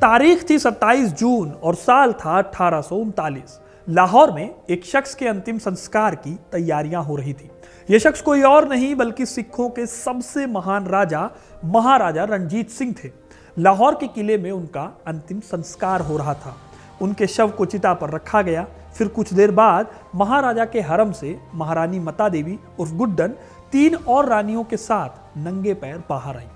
तारीख थी 27 जून और साल था 1839। लाहौर में एक शख्स के अंतिम संस्कार की तैयारियां हो रही थी। यह शख्स कोई और नहीं बल्कि सिखों के सबसे महान राजा महाराजा रणजीत सिंह थे। लाहौर के किले में उनका अंतिम संस्कार हो रहा था। उनके शव को चिता पर रखा गया। फिर कुछ देर बाद महाराजा के हरम से महारानी मता देवी उर्फ गुड्डन 3 और रानियों के साथ नंगे पैर बाहर आई।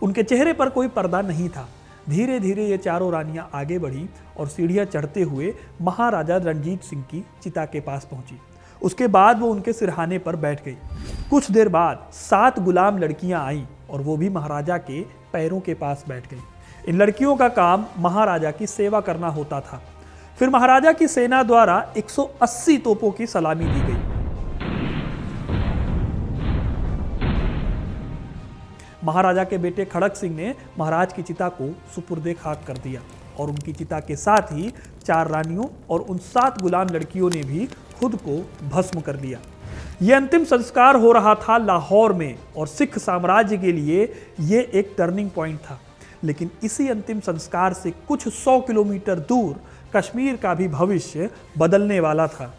उनके चेहरे पर कोई पर्दा नहीं था। धीरे धीरे ये चारों रानियां आगे बढ़ी और सीढ़ियां चढ़ते हुए महाराजा रणजीत सिंह की चिता के पास पहुंची। उसके बाद वो उनके सिरहाने पर बैठ गई। कुछ देर बाद 7 गुलाम लड़कियां आईं और वो भी महाराजा के पैरों के पास बैठ गई। इन लड़कियों का काम महाराजा की सेवा करना होता था। फिर महाराजा की सेना द्वारा 180 तोपों की सलामी दी गई। महाराजा के बेटे खड़क सिंह ने महाराज की चिता को सुपुर्दे खाक कर दिया और उनकी चिता के साथ ही 4 रानियों और उन 7 गुलाम लड़कियों ने भी खुद को भस्म कर लिया। यह अंतिम संस्कार हो रहा था लाहौर में और सिख साम्राज्य के लिए यह एक टर्निंग पॉइंट था। लेकिन इसी अंतिम संस्कार से कुछ 100 किलोमीटर दूर कश्मीर का भी भविष्य बदलने वाला था।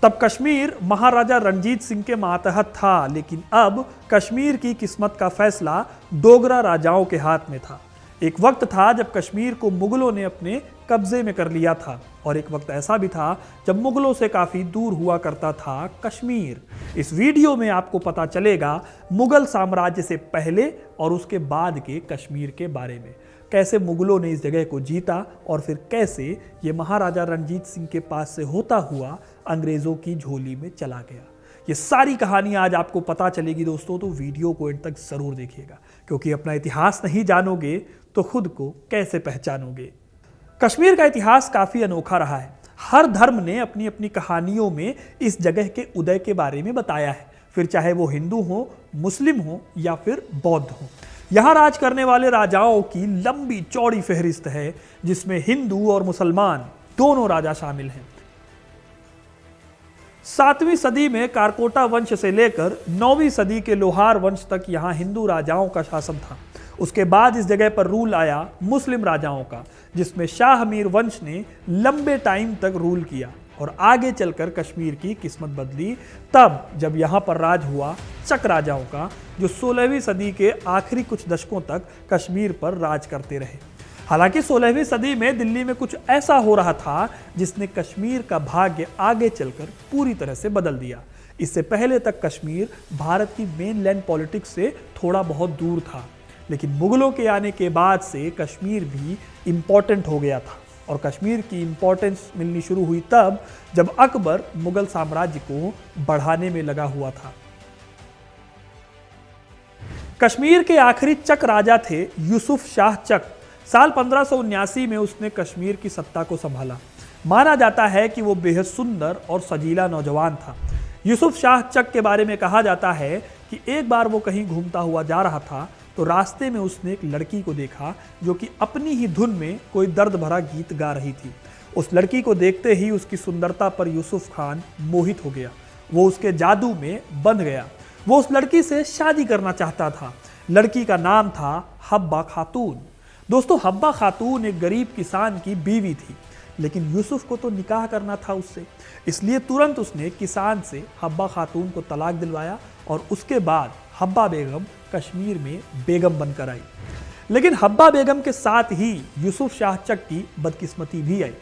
तब कश्मीर महाराजा रणजीत सिंह के मातहत था, लेकिन अब कश्मीर की किस्मत का फैसला डोगरा राजाओं के हाथ में था। एक वक्त था जब कश्मीर को मुगलों ने अपने कब्जे में कर लिया था और एक वक्त ऐसा भी था जब मुगलों से काफ़ी दूर हुआ करता था कश्मीर। इस वीडियो में आपको पता चलेगा मुगल साम्राज्य से पहले और उसके बाद के कश्मीर के बारे में, कैसे मुगलों ने इस जगह को जीता और फिर कैसे ये महाराजा रणजीत सिंह के पास से होता हुआ अंग्रेज़ों की झोली में चला गया। ये सारी कहानी आज आपको पता चलेगी दोस्तों, तो वीडियो को एंड तक ज़रूर देखिएगा, क्योंकि अपना इतिहास नहीं जानोगे तो खुद को कैसे पहचानोगे। कश्मीर का इतिहास काफ़ी अनोखा रहा है। हर धर्म ने अपनी अपनी कहानियों में इस जगह के उदय के बारे में बताया है, फिर चाहे वो हिंदू हो, मुस्लिम हो या फिर बौद्ध हो। यहाँ राज करने वाले राजाओं की लंबी चौड़ी फहरिस्त है, जिसमें हिंदू और मुसलमान दोनों राजा शामिल हैं। 7वीं सदी में कारकोटा वंश से लेकर 9वीं सदी के लोहार वंश तक यहाँ हिंदू राजाओं का शासन था। उसके बाद इस जगह पर रूल आया मुस्लिम राजाओं का, जिसमें शाह मीर वंश ने लंबे टाइम तक रूल किया और आगे चलकर कश्मीर की किस्मत बदली तब जब यहाँ पर राज हुआ चक राजाओं का, जो 16वीं सदी के आखिरी कुछ दशकों तक कश्मीर पर राज करते रहे। हालांकि 16वीं सदी में दिल्ली में कुछ ऐसा हो रहा था जिसने कश्मीर का भाग्य आगे चलकर पूरी तरह से बदल दिया। इससे पहले तक कश्मीर भारत की मेनलैंड पॉलिटिक्स से थोड़ा बहुत दूर था, लेकिन मुगलों के आने के बाद से कश्मीर भी इम्पोर्टेंट हो गया था और कश्मीर की इम्पोर्टेंस मिलनी शुरू हुई तब जब अकबर मुगल साम्राज्य को बढ़ाने में लगा हुआ था। कश्मीर के आखिरी चक राजा थे यूसुफ शाह चक। साल 1579 में उसने कश्मीर की सत्ता को संभाला। माना जाता है कि वो बेहद सुंदर और सजीला नौजवान था। यूसुफ शाह चक के बारे में कहा जाता है कि एक बार वो कहीं घूमता हुआ जा रहा था तो रास्ते में उसने एक लड़की को देखा जो कि अपनी ही धुन में कोई दर्द भरा गीत गा रही थी। उस लड़की को देखते ही उसकी सुंदरता पर यूसुफ खान मोहित हो गया। वो उसके जादू में बंध गया। वो उस लड़की से शादी करना चाहता था। लड़की का नाम था हब्बा खातून। दोस्तों, हब्बा खातून एक गरीब किसान की बीवी थी, लेकिन यूसुफ को तो निकाह करना था उससे, इसलिए तुरंत उसने किसान से हब्बा खातून को तलाक दिलवाया और उसके बाद हब्बा बेगम कश्मीर में बेगम बनकर आई। लेकिन हब्बा बेगम के साथ ही यूसुफ शाह चक की बदकिस्मती भी आई।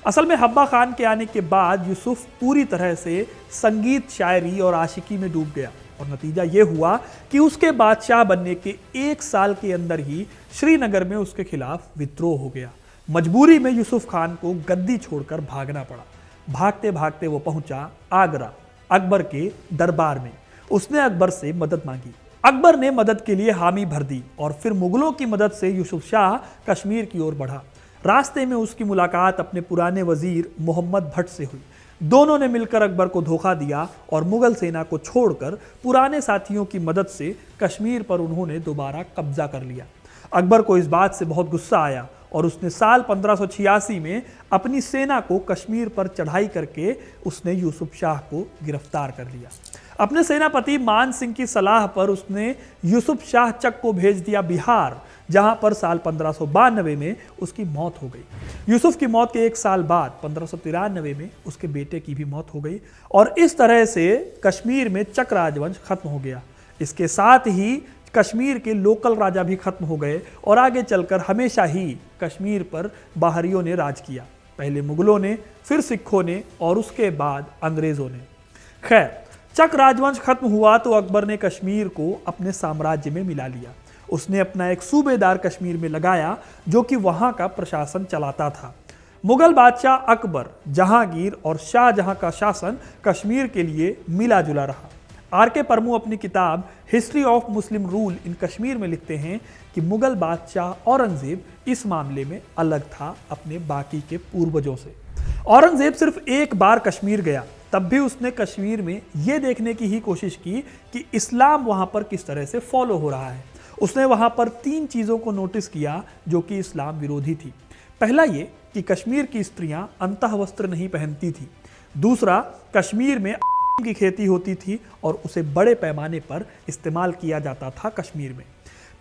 असल में हब्बा खान के आने के बाद यूसुफ पूरी तरह से संगीत, शायरी और आशिकी में डूब गया और नतीजा ये हुआ कि उसके बादशाह बनने के 1 साल के अंदर ही श्रीनगर में उसके खिलाफ विद्रोह हो गया। मजबूरी में यूसुफ खान को गद्दी छोड़कर भागना पड़ा। भागते भागते वो पहुंचा आगरा, अकबर के दरबार में। उसने अकबर से मदद मांगी। अकबर ने मदद के लिए हामी भर दी और फिर मुगलों की मदद से यूसुफ शाह कश्मीर की ओर बढ़ा। रास्ते में उसकी मुलाकात अपने पुराने वजीर मोहम्मद भट्ट से हुई। दोनों ने मिलकर अकबर को धोखा दिया और मुगल सेना को छोड़कर पुराने साथियों की मदद से कश्मीर पर उन्होंने दोबारा कब्जा कर लिया। अकबर को इस बात से बहुत गुस्सा आया और उसने साल 1586 में अपनी सेना को कश्मीर पर चढ़ाई करके उसने यूसुफ शाह को गिरफ्तार कर लिया। अपने सेनापति मान सिंह की सलाह पर उसने यूसुफ शाह चक को भेज दिया बिहार, जहां पर साल 1592 में उसकी मौत हो गई। यूसुफ की मौत के 1 साल बाद 1593 में उसके बेटे की भी मौत हो गई और इस तरह से कश्मीर में चक राजवंश खत्म हो गया। इसके साथ ही कश्मीर के लोकल राजा भी खत्म हो गए और आगे चलकर हमेशा ही कश्मीर पर बाहरियों ने राज किया, पहले मुगलों ने, फिर सिखों ने और उसके बाद अंग्रेजों ने। खैर, चक राजवंश खत्म हुआ तो अकबर ने कश्मीर को अपने साम्राज्य में मिला लिया। उसने अपना एक सूबेदार कश्मीर में लगाया जो कि वहां का प्रशासन चलाता था। मुगल बादशाह अकबर, जहांगीर और शाहजहां का शासन कश्मीर के लिए मिला जुला रहा। आर.के. परमू अपनी किताब history of Muslim rule in Kashmir में लिखते हैं कि मुगल बादशाह औरंगजेब इस मामले में अलग था अपने बाकी के पूर्वजों से। औरंगजेब सिर्फ एक बार कश्मीर गया, तब भी उसने कश्मीर में यह देखने की ही कोशिश की कि इस्लाम वहां पर किस तरह से फॉलो हो रहा है। उसने वहां पर 3 चीजों को नोटिस किया जो कि इस्लाम विरोधी थी। पहला ये कि कश्मीर की स्त्रियां अंतः वस्त्र नहीं पहनती थी। दूसरा, कश्मीर में की खेती होती थी और उसे बड़े पैमाने पर इस्तेमाल किया जाता था कश्मीर में।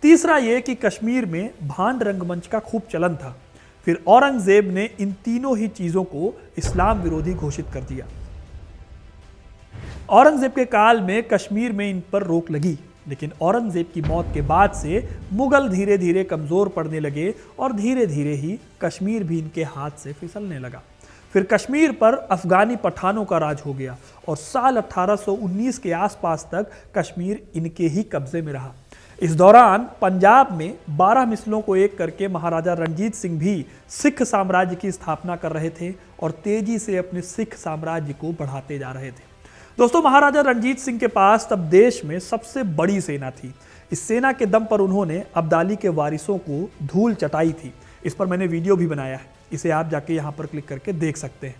तीसरा यह कि कश्मीर में भांड रंगमंच का खूब चलन था। फिर औरंगजेब ने इन तीनों ही चीजों को इस्लाम विरोधी घोषित कर दिया। औरंगजेब के काल में कश्मीर में इन पर रोक लगी, लेकिन औरंगजेब की मौत के बाद से मुगल धीरे धीरे कमजोर पड़ने लगे और धीरे धीरे ही कश्मीर भी इनके हाथ से फिसलने लगा। फिर कश्मीर पर अफगानी पठानों का राज हो गया और साल 1819 के आसपास तक कश्मीर इनके ही कब्जे में रहा। इस दौरान पंजाब में 12 मिसलों को एक करके महाराजा रणजीत सिंह भी सिख साम्राज्य की स्थापना कर रहे थे और तेजी से अपने सिख साम्राज्य को बढ़ाते जा रहे थे। दोस्तों, महाराजा रणजीत सिंह के पास तब देश में सबसे बड़ी सेना थी। इस सेना के दम पर उन्होंने अब्दाली के वारिसों को धूल चटाई थी। इस पर मैंने वीडियो भी बनाया है, इसे आप जाके यहां पर क्लिक करके देख सकते हैं।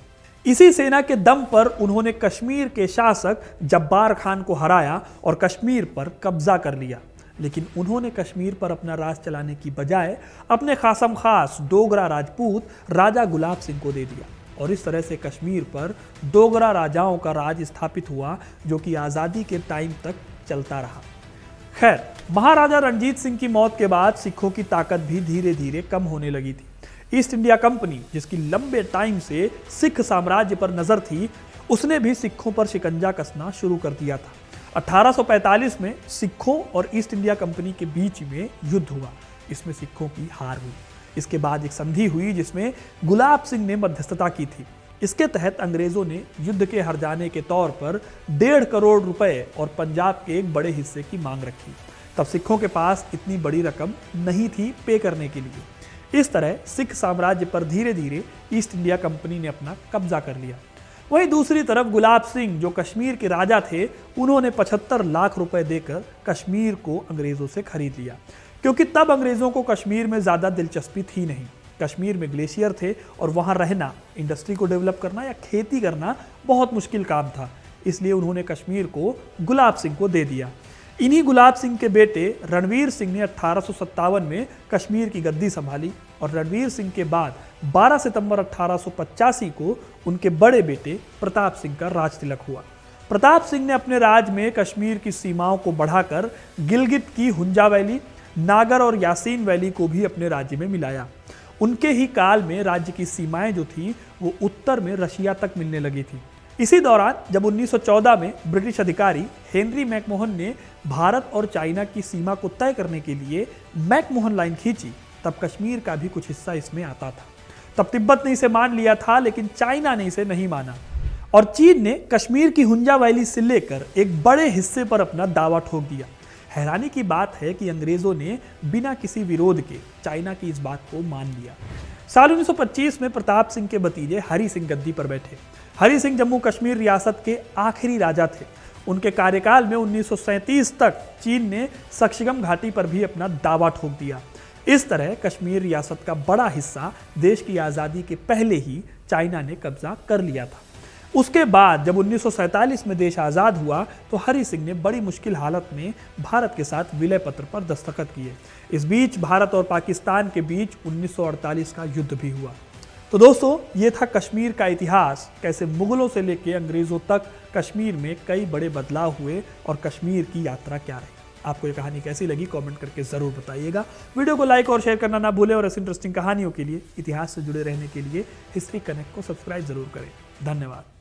इसी सेना के दम पर उन्होंने कश्मीर के शासक जब्बार खान को हराया और कश्मीर पर कब्जा कर लिया। लेकिन उन्होंने कश्मीर पर अपना राज चलाने की बजाय अपने खासम खास डोगरा राजपूत राजा गुलाब सिंह को दे दिया और इस तरह से कश्मीर पर डोगरा राजाओं का राज स्थापित हुआ जो कि आज़ादी के टाइम तक चलता रहा। खैर, महाराजा रणजीत सिंह की मौत के बाद सिखों की ताकत भी धीरे धीरे कम होने लगी थी। ईस्ट इंडिया कंपनी, जिसकी लंबे टाइम से सिख साम्राज्य पर नजर थी, उसने भी सिखों पर शिकंजा कसना शुरू कर दिया था। 1845 में सिखों और ईस्ट इंडिया कंपनी के बीच में युद्ध हुआ। इसमें सिखों की हार हुई। इसके बाद एक संधि हुई जिसमें गुलाब सिंह ने मध्यस्थता की थी। इसके तहत अंग्रेजों ने युद्ध के हर जाने के तौर पर 1.5 करोड़ रुपए और पंजाब के एक बड़े हिस्से की मांग रखी। तब सिखों के पास इतनी बड़ी रकम नहीं थी पे करने के लिए। इस तरह सिख साम्राज्य पर धीरे धीरे ईस्ट इंडिया कंपनी ने अपना कब्जा कर लिया। वहीं दूसरी तरफ गुलाब सिंह, जो कश्मीर के राजा थे, उन्होंने 75 लाख रुपए देकर कश्मीर को अंग्रेजों से खरीद लिया, क्योंकि तब अंग्रेजों को कश्मीर में ज़्यादा दिलचस्पी थी नहीं। कश्मीर में ग्लेशियर थे और वहाँ रहना, इंडस्ट्री को डेवलप करना या खेती करना बहुत मुश्किल काम था। इसलिए उन्होंने कश्मीर को गुलाब सिंह को दे दिया। इन्हीं गुलाब सिंह के बेटे रणवीर सिंह ने 1857 में कश्मीर की गद्दी संभाली और रणवीर सिंह के बाद 12 सितंबर 1885 को उनके बड़े बेटे प्रताप सिंह का राज तिलक हुआ। प्रताप सिंह ने अपने राज में कश्मीर की सीमाओं को बढ़ाकर गिलगित की हुंजा वैली, नागर और यासीन वैली को भी अपने राज्य में मिलाया। उनके ही काल में राज्य की सीमाएं जो थी वो उत्तर में रशिया तक मिलने लगी थी। इसी दौरान जब 1914 में ब्रिटिश अधिकारी हेनरी मैकमोहन ने भारत और चाइना की सीमा को तय करने के लिए मैकमोहन लाइन खींची, तब कश्मीर का भी कुछ हिस्सा इसमें आता था। तब तिब्बत ने इसे मान लिया था, लेकिन चाइना ने इसे नहीं माना और चीन ने कश्मीर की हुंजा वैली से लेकर एक बड़े हिस्से पर अपना दावा ठोक दिया। हैरानी की बात है कि अंग्रेजों ने बिना किसी विरोध के चाइना की इस बात को मान लिया। साल 1925 में प्रताप सिंह के भतीजे हरि सिंह गद्दी पर बैठे। हरि सिंह जम्मू कश्मीर रियासत के आखिरी राजा थे। उनके कार्यकाल में 1937 तक चीन ने सक्शिगम घाटी पर भी अपना दावा ठोक दिया। इस तरह कश्मीर रियासत का बड़ा हिस्सा देश की आज़ादी के पहले ही चाइना ने कब्जा कर लिया था। उसके बाद जब 1947 में देश आज़ाद हुआ तो हरि सिंह ने बड़ी मुश्किल हालत में भारत के साथ विलय पत्र पर दस्तखत किए। इस बीच भारत और पाकिस्तान के बीच 1948 का युद्ध भी हुआ। तो दोस्तों, ये था कश्मीर का इतिहास, कैसे मुगलों से लेकर अंग्रेजों तक कश्मीर में कई बड़े बदलाव हुए और कश्मीर की यात्रा क्या रही। आपको ये कहानी कैसी लगी कमेंट करके ज़रूर बताइएगा। वीडियो को लाइक और शेयर करना ना भूलें और ऐसी इंटरेस्टिंग कहानियों के लिए, इतिहास से जुड़े रहने के लिए हिस्ट्री कनेक्ट को सब्सक्राइब जरूर करें। धन्यवाद।